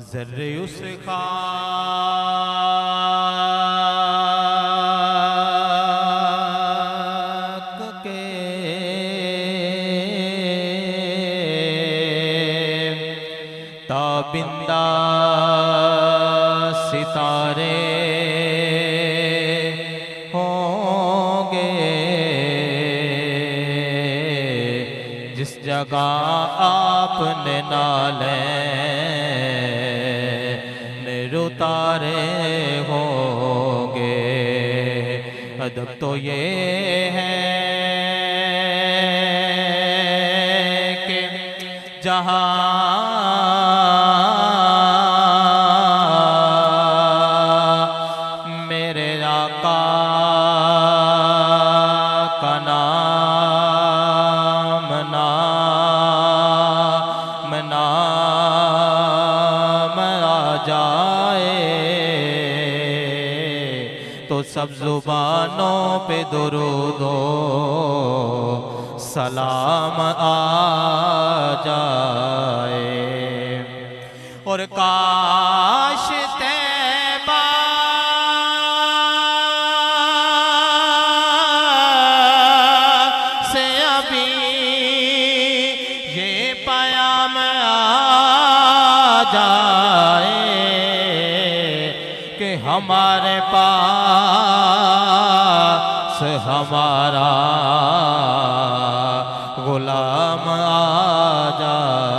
ज़र्रे उस खाक के ताबिंदा सितारे होंगे, जिस जगह आपने नाले उतारे होंगे। अदब तो ये है कि जहाँ मेरे आका का नाम आ जाए तो सब जुबानों पे दुरूदो सलाम आ जाए। और काश तैबा से अभी ये पयाम आ जाए कि हमारे पास हमारा गुलाम आ जाए।